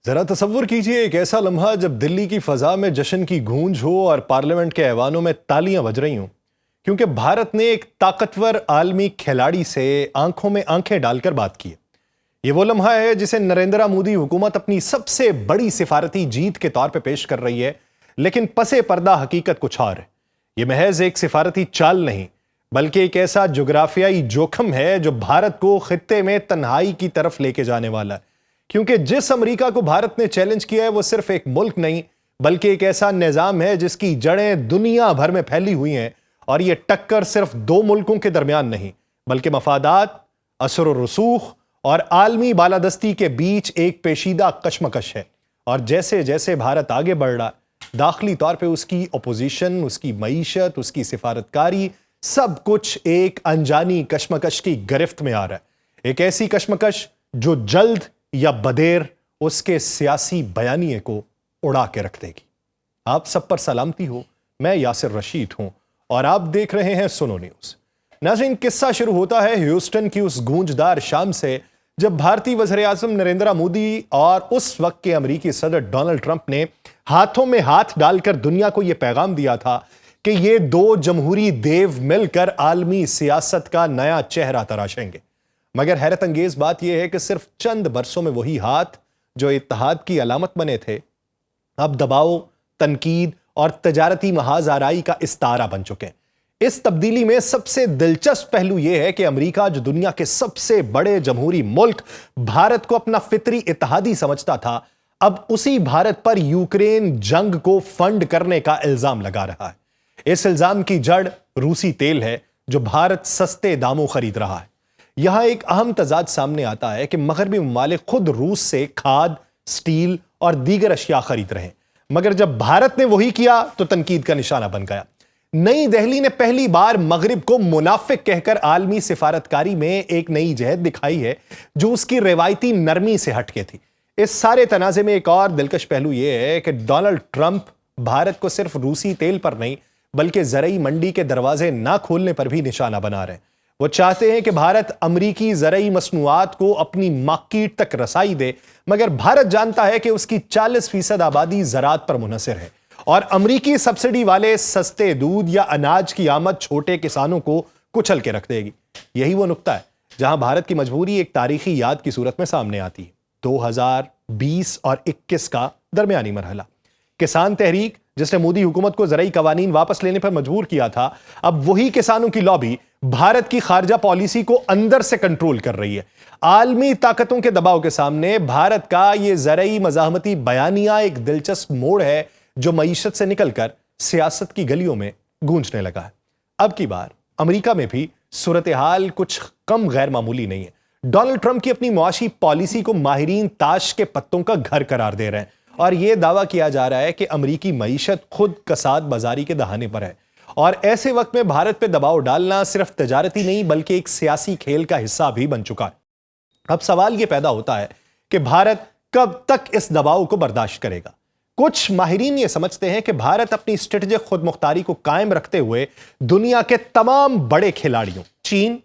ذرا تصور کیجئے ایک ایسا لمحہ جب دلی کی فضا میں جشن کی گونج ہو اور پارلیمنٹ کے ایوانوں میں تالیاں بج رہی ہوں، کیونکہ بھارت نے ایک طاقتور عالمی کھلاڑی سے آنکھوں میں آنکھیں ڈال کر بات کی ہے۔ یہ وہ لمحہ ہے جسے نریندر مودی حکومت اپنی سب سے بڑی سفارتی جیت کے طور پہ پیش کر رہی ہے، لیکن پس پردہ حقیقت کچھ اور ہے۔ یہ محض ایک سفارتی چال نہیں، بلکہ ایک ایسا جغرافیائی جوخم ہے جو بھارت کو خطے میں تنہائی کی طرف لے کے جانے والا ہے، کیونکہ جس امریکہ کو بھارت نے چیلنج کیا ہے وہ صرف ایک ملک نہیں بلکہ ایک ایسا نظام ہے جس کی جڑیں دنیا بھر میں پھیلی ہوئی ہیں، اور یہ ٹکر صرف دو ملکوں کے درمیان نہیں بلکہ مفادات، اثر و رسوخ اور عالمی بالادستی کے بیچ ایک پیچیدہ کشمکش ہے۔ اور جیسے جیسے بھارت آگے بڑھ رہا، داخلی طور پہ اس کی اپوزیشن، اس کی معیشت، اس کی سفارتکاری، سب کچھ ایک انجانی کشمکش کی گرفت میں آ رہا ہے۔ ایک ایسی کشمکش جو جلد یا بدیر اس کے سیاسی بیانیے کو اڑا کے رکھ دے گی۔ آپ سب پر سلامتی ہو، میں یاسر رشید ہوں اور آپ دیکھ رہے ہیں سنو نیوز۔ ناظرین، قصہ شروع ہوتا ہے ہیوسٹن کی اس گونجدار شام سے جب بھارتی وزیر اعظم نریندر مودی اور اس وقت کے امریکی صدر ڈونلڈ ٹرمپ نے ہاتھوں میں ہاتھ ڈال کر دنیا کو یہ پیغام دیا تھا کہ یہ دو جمہوری دیو مل کر عالمی سیاست کا نیا چہرہ تراشیں گے۔ مگر حیرت انگیز بات یہ ہے کہ صرف چند برسوں میں وہی ہاتھ جو اتحاد کی علامت بنے تھے، اب دباؤ، تنقید اور تجارتی محاذ آرائی کا استعارہ بن چکے ہیں۔ اس تبدیلی میں سب سے دلچسپ پہلو یہ ہے کہ امریکہ، جو دنیا کے سب سے بڑے جمہوری ملک بھارت کو اپنا فطری اتحادی سمجھتا تھا، اب اسی بھارت پر یوکرین جنگ کو فنڈ کرنے کا الزام لگا رہا ہے۔ اس الزام کی جڑ روسی تیل ہے جو بھارت سستے داموں خرید رہا ہے۔ یہاں ایک اہم تضاد سامنے آتا ہے کہ مغربی ممالک خود روس سے کھاد، سٹیل اور دیگر اشیاء خرید رہے ہیں، مگر جب بھارت نے وہی کیا تو تنقید کا نشانہ بن گیا۔ نئی دہلی نے پہلی بار مغرب کو منافق کہہ کر عالمی سفارتکاری میں ایک نئی جہت دکھائی ہے جو اس کی روایتی نرمی سے ہٹ کے تھی۔ اس سارے تنازع میں ایک اور دلکش پہلو یہ ہے کہ ڈونلڈ ٹرمپ بھارت کو صرف روسی تیل پر نہیں بلکہ زرعی منڈی کے دروازے نہ کھولنے پر بھی نشانہ بنا رہے ہیں۔ وہ چاہتے ہیں کہ بھارت امریکی زرعی مصنوعات کو اپنی مارکیٹ تک رسائی دے، مگر بھارت جانتا ہے کہ اس کی 40% آبادی زراعت پر منحصر ہے، اور امریکی سبسڈی والے سستے دودھ یا اناج کی آمد چھوٹے کسانوں کو کچل کے رکھ دے گی۔ یہی وہ نقطہ ہے جہاں بھارت کی مجبوری ایک تاریخی یاد کی صورت میں سامنے آتی ہے۔ 2020 اور 21 کا درمیانی مرحلہ، کسان تحریک جس نے مودی حکومت کو زرعی قوانین واپس لینے پر مجبور کیا تھا، اب وہی کسانوں کی لابی بھارت کی خارجہ پالیسی کو اندر سے کنٹرول کر رہی ہے۔ عالمی طاقتوں کے دباؤ کے سامنے بھارت کا یہ زرعی مزاحمتی بیانیہ ایک دلچسپ موڑ ہے جو معیشت سے نکل کر سیاست کی گلیوں میں گونجنے لگا ہے۔ اب کی بار امریکہ میں بھی صورتحال کچھ کم غیر معمولی نہیں ہے۔ ڈونلڈ ٹرمپ کی اپنی معاشی پالیسی کو ماہرین تاش کے پتوں کا گھر قرار دے رہے ہیں، اور یہ دعویٰ کیا جا رہا ہے کہ امریکی معیشت خود کساد بازاری کے دہانے پر ہے۔ اور ایسے وقت میں بھارت پہ دباؤ ڈالنا صرف تجارتی نہیں بلکہ ایک سیاسی کھیل کا حصہ بھی بن چکا ہے۔ اب سوال یہ پیدا ہوتا ہے کہ بھارت کب تک اس دباؤ کو برداشت کرے گا؟ کچھ ماہرین یہ سمجھتے ہیں کہ بھارت اپنی اسٹریٹجک خود مختاری کو قائم رکھتے ہوئے دنیا کے تمام بڑے کھلاڑیوں، چین،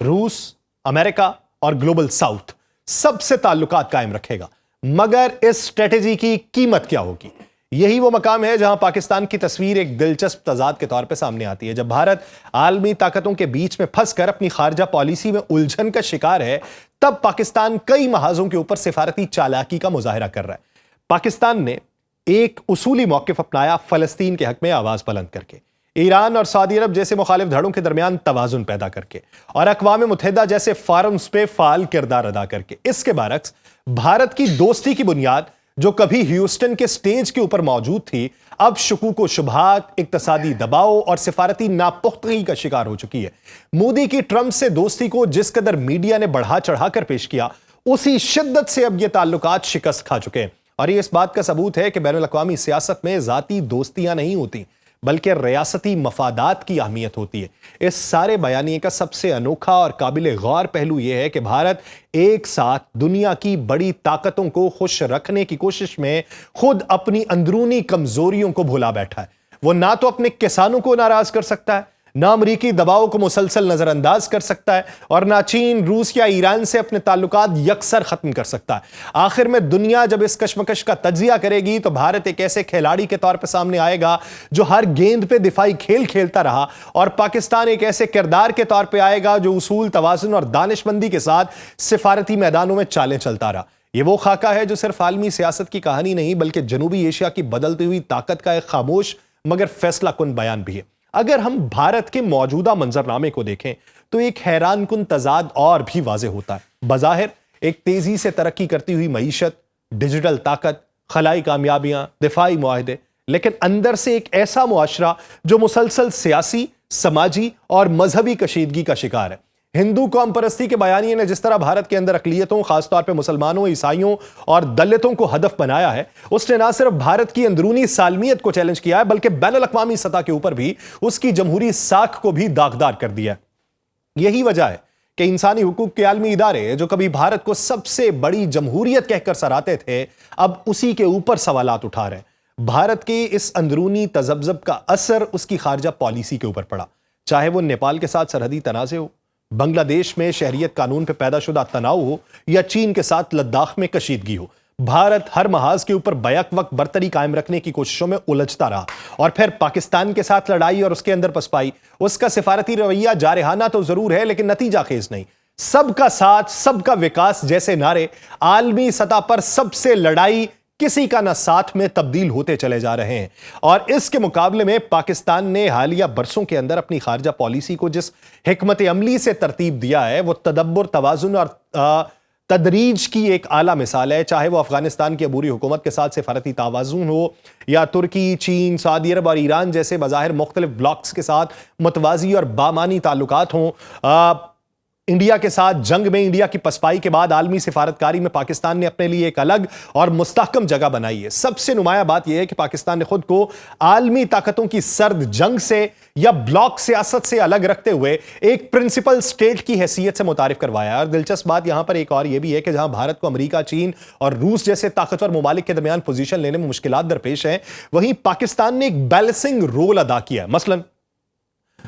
روس، امریکہ اور گلوبل ساؤتھ، سب سے تعلقات قائم رکھے گا۔ مگر اس اسٹریٹجی کی قیمت کیا ہوگی؟ یہی وہ مقام ہے جہاں پاکستان کی تصویر ایک دلچسپ تضاد کے طور پہ سامنے آتی ہے۔ جب بھارت عالمی طاقتوں کے بیچ میں پھنس کر اپنی خارجہ پالیسی میں الجھن کا شکار ہے، تب پاکستان کئی محاذوں کے اوپر سفارتی چالاکی کا مظاہرہ کر رہا ہے۔ پاکستان نے ایک اصولی موقف اپنایا فلسطین کے حق میں آواز بلند کر کے، ایران اور سعودی عرب جیسے مخالف دھڑوں کے درمیان توازن پیدا کر کے، اور اقوام متحدہ جیسے فارمز پہ فعال کردار ادا کر کے۔ اس کے برعکس بھارت کی دوستی کی بنیاد جو کبھی ہیوسٹن کے سٹیج کے اوپر موجود تھی، اب شکوک و شبہات، اقتصادی دباؤ اور سفارتی ناپختگی کا شکار ہو چکی ہے۔ مودی کی ٹرمپ سے دوستی کو جس قدر میڈیا نے بڑھا چڑھا کر پیش کیا، اسی شدت سے اب یہ تعلقات شکست کھا چکے ہیں، اور یہ اس بات کا ثبوت ہے کہ بین الاقوامی سیاست میں ذاتی دوستیاں نہیں ہوتی بلکہ ریاستی مفادات کی اہمیت ہوتی ہے۔ اس سارے بیانیے کا سب سے انوکھا اور قابل غور پہلو یہ ہے کہ بھارت ایک ساتھ دنیا کی بڑی طاقتوں کو خوش رکھنے کی کوشش میں خود اپنی اندرونی کمزوریوں کو بھلا بیٹھا ہے۔ وہ نہ تو اپنے کسانوں کو ناراض کر سکتا ہے، نہ امریکی دباؤ کو مسلسل نظر انداز کر سکتا ہے اور نہ چین، روس یا ایران سے اپنے تعلقات یکسر ختم کر سکتا ہے۔ آخر میں دنیا جب اس کشمکش کا تجزیہ کرے گی تو بھارت ایک ایسے کھلاڑی کے طور پہ سامنے آئے گا جو ہر گیند پہ دفاعی کھیل کھیلتا رہا، اور پاکستان ایک ایسے کردار کے طور پہ آئے گا جو اصول، توازن اور دانش مندی کے ساتھ سفارتی میدانوں میں چالیں چلتا رہا۔ یہ وہ خاکہ ہے جو صرف عالمی سیاست کی کہانی نہیں بلکہ جنوبی ایشیا کی بدلتی ہوئی طاقت کا ایک خاموش مگر فیصلہ کن بیان بھی ہے۔ اگر ہم بھارت کے موجودہ منظرنامے کو دیکھیں تو ایک حیران کن تضاد اور بھی واضح ہوتا ہے۔ بظاہر ایک تیزی سے ترقی کرتی ہوئی معیشت، ڈیجیٹل طاقت، خلائی کامیابیاں، دفاعی معاہدے، لیکن اندر سے ایک ایسا معاشرہ جو مسلسل سیاسی، سماجی اور مذہبی کشیدگی کا شکار ہے۔ ہندو قوم پرستی کے بیانیے نے جس طرح بھارت کے اندر اقلیتوں، خاص طور پہ مسلمانوں، عیسائیوں اور دلتوں کو ہدف بنایا ہے، اس نے نہ صرف بھارت کی اندرونی سالمیت کو چیلنج کیا ہے بلکہ بین الاقوامی سطح کے اوپر بھی اس کی جمہوری ساکھ کو بھی داغدار کر دیا ہے۔ یہی وجہ ہے کہ انسانی حقوق کے عالمی ادارے جو کبھی بھارت کو سب سے بڑی جمہوریت کہہ کر سراہتے تھے، اب اسی کے اوپر سوالات اٹھا رہے ہیں۔ بھارت کے اس اندرونی تذبذب کا اثر اس کی خارجہ پالیسی کے اوپر پڑا، چاہے وہ نیپال کے ساتھ سرحدی تنازع ہو، بنگلہ دیش میں شہریت قانون پہ پیدا شدہ تناؤ ہو، یا چین کے ساتھ لداخ میں کشیدگی ہو۔ بھارت ہر محاذ کے اوپر بیک وقت برتری قائم رکھنے کی کوششوں میں الجھتا رہا، اور پھر پاکستان کے ساتھ لڑائی اور اس کے اندر پسپائی۔ اس کا سفارتی رویہ جارحانہ تو ضرور ہے لیکن نتیجہ خیز نہیں۔ سب کا ساتھ، سب کا وکاس جیسے نعرے عالمی سطح پر سب سے لڑائی کسی کا نہ ساتھ میں تبدیل ہوتے چلے جا رہے ہیں، اور اس کے مقابلے میں پاکستان نے حالیہ برسوں کے اندر اپنی خارجہ پالیسی کو جس حکمت عملی سے ترتیب دیا ہے وہ تدبر، توازن اور تدریج کی ایک اعلیٰ مثال ہے۔ چاہے وہ افغانستان کی عبوری حکومت کے ساتھ سفارتی توازن ہو، یا ترکی، چین، سعودی عرب اور ایران جیسے بظاہر مختلف بلاکس کے ساتھ متوازی اور بامانی تعلقات ہوں۔ انڈیا کے ساتھ جنگ میں انڈیا کی پسپائی کے بعد عالمی سفارتکاری میں پاکستان نے اپنے لیے ایک الگ اور مستحکم جگہ بنائی ہے۔ سب سے نمایاں بات یہ ہے کہ پاکستان نے خود کو عالمی طاقتوں کی سرد جنگ سے یا بلاک سیاست سے الگ رکھتے ہوئے ایک پرنسپل سٹیٹ کی حیثیت سے متعارف کروایا ہے۔ اور دلچسپ بات یہاں پر ایک اور یہ بھی ہے کہ جہاں بھارت کو امریکہ، چین اور روس جیسے طاقتور ممالک کے درمیان پوزیشن لینے میں مشکلات درپیش ہیں، وہیں پاکستان نے ایک بیلنسنگ رول ادا کیا ہے۔ مثلاً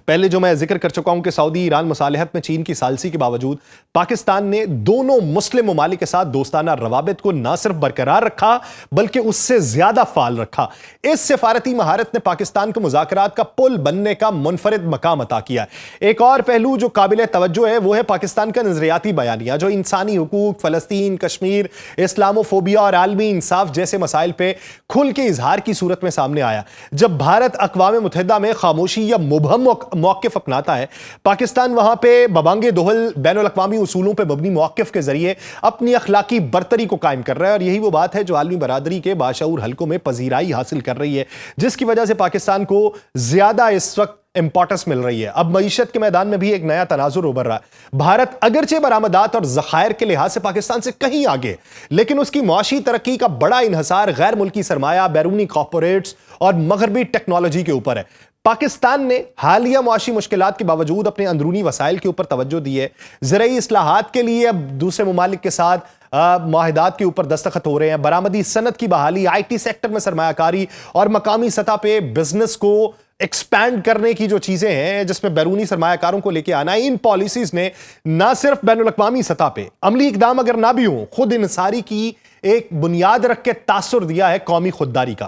پہلے جو میں ذکر کر چکا ہوں کہ سعودی ایران مصالحت میں چین کی ثالثی کے باوجود پاکستان نے دونوں مسلم ممالک کے ساتھ دوستانہ روابط کو نہ صرف برقرار رکھا بلکہ اس سے زیادہ فعال رکھا۔ اس سفارتی مہارت نے پاکستان کو مذاکرات کا پل بننے کا منفرد مقام عطا کیا ہے۔ ایک اور پہلو جو قابل توجہ ہے وہ ہے پاکستان کا نظریاتی بیانیہ، جو انسانی حقوق، فلسطین، کشمیر، اسلامو فوبیا اور عالمی انصاف جیسے مسائل پہ کھل کے اظہار کی صورت میں سامنے آیا۔ جب بھارت اقوام متحدہ میں خاموشی یا مبہم موقف اپناتا ہے، پاکستان وہاں پہ ببانگ دہل بین الاقوامی اصولوں پہ مبنی موقف کے ذریعے اپنی اخلاقی برتری کو قائم کر رہا ہے، اور یہی وہ بات ہے جو عالمی برادری کے باشعور حلقوں میں پذیرائی حاصل کر رہی ہے، جس کی وجہ سے پاکستان کو زیادہ اس وقت امپورٹنس مل رہی ہے۔ اب معیشت کے میدان میں بھی ایک نیا تناظر ابھر رہا ہے۔ بھارت اگرچہ برآمدات اور ذخائر کے لحاظ سے پاکستان سے کہیں آگے، لیکن اس کی معاشی ترقی کا بڑا انحصار غیر ملکی سرمایہ، بیرونی کارپوریٹس اور مغربی ٹیکنالوجی کے اوپر ہے۔ پاکستان نے حالیہ معاشی مشکلات کے باوجود اپنے اندرونی وسائل کے اوپر توجہ دی ہے۔ زرعی اصلاحات کے لیے اب دوسرے ممالک کے ساتھ معاہدات کے اوپر دستخط ہو رہے ہیں۔ برآمدی صنعت کی بحالی، آئی ٹی سیکٹر میں سرمایہ کاری اور مقامی سطح پہ بزنس کو ایکسپینڈ کرنے کی جو چیزیں ہیں جس میں بیرونی سرمایہ کاروں کو لے کے آنا ہے، ان پالیسیز نے نہ صرف بین الاقوامی سطح پہ عملی اقدام اگر نہ بھی ہوں، خود انحصاری کی ایک بنیاد رکھ کے تاثر دیا ہے قومی خودداری کا۔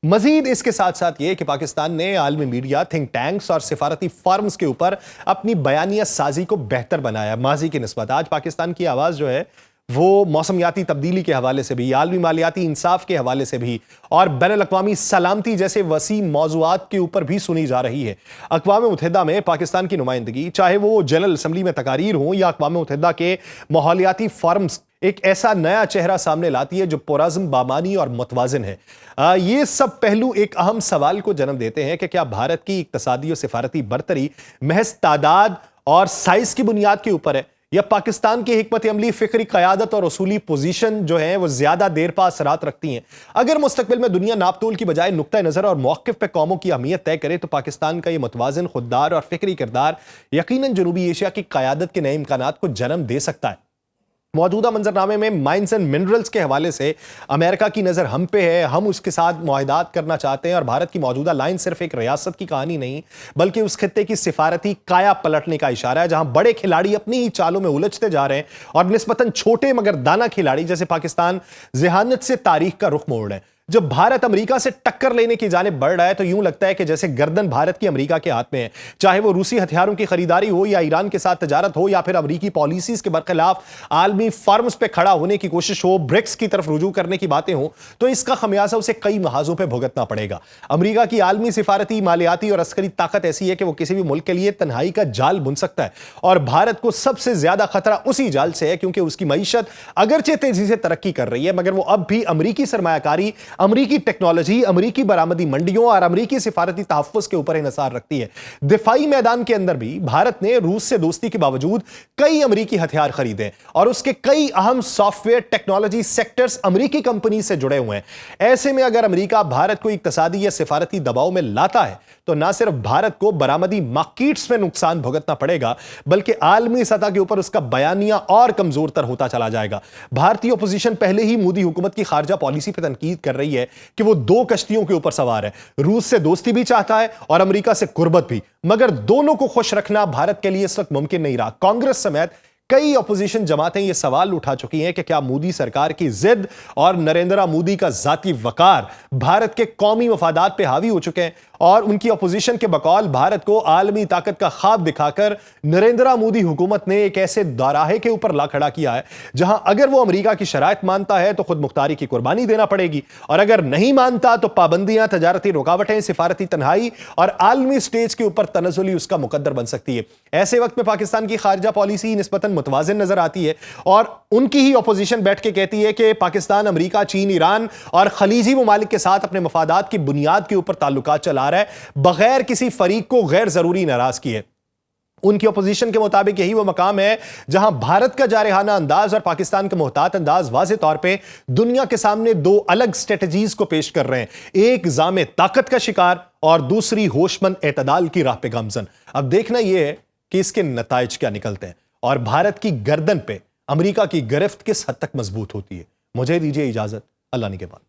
مزید اس کے ساتھ ساتھ یہ کہ پاکستان نے عالمی میڈیا، تھنک ٹینکس اور سفارتی فارمز کے اوپر اپنی بیانیہ سازی کو بہتر بنایا ماضی کی نسبت۔ آج پاکستان کی آواز جو ہے وہ موسمیاتی تبدیلی کے حوالے سے بھی، عالمی مالیاتی انصاف کے حوالے سے بھی اور بین الاقوامی سلامتی جیسے وسیع موضوعات کے اوپر بھی سنی جا رہی ہے۔ اقوام متحدہ میں پاکستان کی نمائندگی، چاہے وہ جنرل اسمبلی میں تقاریر ہوں یا اقوام متحدہ کے ماحولیاتی فارمز، ایک ایسا نیا چہرہ سامنے لاتی ہے جو پرعزم، بامانی اور متوازن ہے۔ یہ سب پہلو ایک اہم سوال کو جنم دیتے ہیں کہ کیا بھارت کی اقتصادی اور سفارتی برتری محض تعداد اور سائز کی بنیاد کے اوپر ہے، یا پاکستان کی حکمت عملی، فکری قیادت اور اصولی پوزیشن جو ہیں وہ زیادہ دیر پا اثرات رکھتی ہیں؟ اگر مستقبل میں دنیا ناپ تول کی بجائے نقطہ نظر اور موقف پہ قوموں کی اہمیت طے کرے تو پاکستان کا یہ متوازن، خوددار اور فکری کردار یقیناً جنوبی ایشیا کی قیادت کے نئے امکانات کو جنم دے سکتا ہے۔ موجودہ منظرنامے میں مائنز اینڈ منرلز کے حوالے سے امریکہ کی نظر ہم پہ ہے، ہم اس کے ساتھ معاہدات کرنا چاہتے ہیں، اور بھارت کی موجودہ لائن صرف ایک ریاست کی کہانی نہیں بلکہ اس خطے کی سفارتی کایا پلٹنے کا اشارہ ہے، جہاں بڑے کھلاڑی اپنی ہی چالوں میں الجھتے جا رہے ہیں اور نسبتاً چھوٹے مگر دانا کھلاڑی جیسے پاکستان ذہانت سے تاریخ کا رخ موڑ رہے ہیں۔ جب بھارت امریکہ سے ٹکر لینے کی جانب بڑھ رہا ہے تو یوں لگتا ہے کہ جیسے گردن بھارت کی امریکہ کے ہاتھ میں ہے، چاہے وہ روسی ہتھیاروں کی خریداری ہو یا ایران کے ساتھ تجارت ہو یا پھر امریکی پالیسیز کے برخلاف عالمی فارمز پہ کھڑا ہونے کی کوشش ہو، برکس کی طرف رجوع کرنے کی باتیں ہوں، تو اس کا خمیازہ اسے کئی محاذوں پہ بھگتنا پڑے گا۔ امریکہ کی عالمی سفارتی، مالیاتی اور عسکری طاقت ایسی ہے کہ وہ کسی بھی ملک کے لیے تنہائی کا جال بن سکتا ہے، اور بھارت کو سب سے زیادہ خطرہ اسی جال سے ہے، کیونکہ اس کی معیشت اگرچہ تیزی سے ترقی کر رہی ہے مگر وہ اب بھی امریکی سرمایہ کاری، امریکی ٹیکنالوجی، امریکی برآمدی منڈیوں اور امریکی سفارتی تحفظ کے اوپر انحصار رکھتی ہے۔ دفاعی میدان کے اندر بھی بھارت نے روس سے دوستی کے باوجود کئی امریکی ہتھیار خریدے اور اس کے کئی اہم سافٹ ویئر ٹیکنالوجی سیکٹرز امریکی کمپنی سے جڑے ہوئے ہیں۔ ایسے میں اگر امریکہ بھارت کو اقتصادی یا سفارتی دباؤ میں لاتا ہے تو نہ صرف بھارت کو برآمدی مارکیٹس میں نقصان بھگتنا پڑے گا بلکہ عالمی سطح کے اوپر اس کا بیانیہ اور کمزور تر ہوتا چلا جائے گا۔ بھارتی اپوزیشن پہلے ہی مودی حکومت کی خارجہ پالیسی پہ تنقید کر رہی ہے کہ وہ دو کشتیوں کے اوپر سوار ہے، روس سے دوستی بھی چاہتا ہے اور امریکہ سے قربت بھی، مگر دونوں کو خوش رکھنا بھارت کے لیے اس وقت ممکن نہیں رہا۔ کانگریس سمیت کئی اپوزیشن جماعتیں یہ سوال اٹھا چکی ہیں کہ کیا مودی سرکار کی ضد اور نریندرا مودی کا ذاتی وقار بھارت کے قومی مفادات پہ حاوی ہو چکے ہیں، اور ان کی اپوزیشن کے بقول بھارت کو عالمی طاقت کا خواب دکھا کر نریندرا مودی حکومت نے ایک ایسے داراہے کے اوپر لا کھڑا کیا ہے جہاں اگر وہ امریکہ کی شرائط مانتا ہے تو خود مختاری کی قربانی دینا پڑے گی، اور اگر نہیں مانتا تو پابندیاں، تجارتی رکاوٹیں، سفارتی تنہائی اور عالمی سٹیج کے اوپر تنزلی اس کا مقدر بن سکتی ہے۔ ایسے وقت میں پاکستان کی خارجہ پالیسی نسبتاً متوازن نظر آتی ہے، اور ان کی ہی اپوزیشن بیٹھ کے کہتی ہے کہ پاکستان امریکہ، چین، ایران اور خلیجی ممالک کے ساتھ اپنے مفادات کی بنیاد کے اوپر تعلقات چلا رہا ہے بغیر کسی فریق کو غیر ضروری ناراض کیے۔ ان کی اپوزیشن کے مطابق یہی وہ مقام ہے جہاں بھارت کا جارحانہ انداز اور پاکستان کا محتاط انداز واضح طور پہ دنیا کے سامنے دو الگ سٹریٹجیز کو پیش کر رہے ہیں، ایک زام طاقت کا شکار اور دوسری ہوش مند اعتدال کی راہ پہ گامزن۔ اب دیکھنا یہ ہے کہ اس کے نتائج کیا نکلتے ہیں اور بھارت کی گردن پہ امریکہ کی گرفت کس حد تک مضبوط ہوتی ہے۔ مجھے دیجیے اجازت، اللہ نگہبان۔